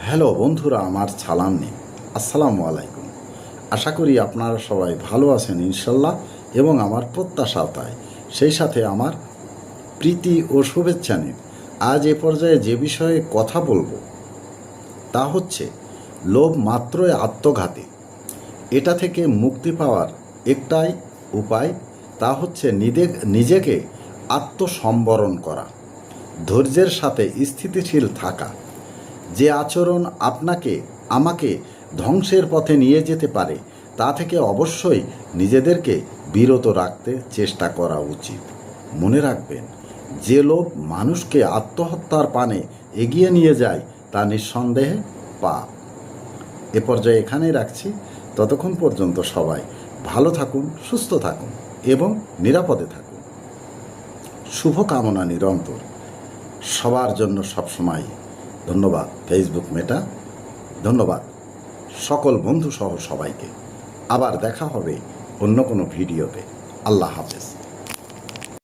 Hello বন্ধুরা, আমার সালাম নিন। আসসালামু আলাইকুম। আশা করি আপনারা সবাই ভালো আছেন ইনশাল্লাহ, এবং আমার প্রত্যাশাও তাই। সেই সাথে আমার প্রীতি ও শুভেচ্ছা নিন। আজ এ পর্যায়ে যে বিষয়ে কথা বলবো তা হচ্ছে লোভ মাত্রই আত্মঘাতী। এটা থেকে মুক্তি পাওয়ার একটাই উপায়, তা হচ্ছে নিজেকে আত্মসম্বরণ করা, ধৈর্যের সাথে স্থিতিশীল থাকা। যে আচরণ আমাকে ধ্বংসের পথে নিয়ে যেতে পারে তা থেকে অবশ্যই নিজেদেরকে বিরত রাখতে চেষ্টা করা উচিত। মনে রাখবেন, যে লোভ মানুষকে আত্মহত্যার পানে এগিয়ে নিয়ে যায় তা নিঃসন্দেহে পাপ। এ পর্যায়ে এখানেই রাখছি। ততক্ষণ পর্যন্ত সবাই ভালো থাকুন, সুস্থ থাকুন এবং নিরাপদে থাকুন। শুভকামনা নিরন্তর সবার জন্য সবসময়। ধন্যবাদ ফেসবুক মেটা, ধন্যবাদ সকল বন্ধু সহ সবাইকে। আবার দেখা হবে অন্য কোনো ভিডিওতে। আল্লাহ হাফেজ।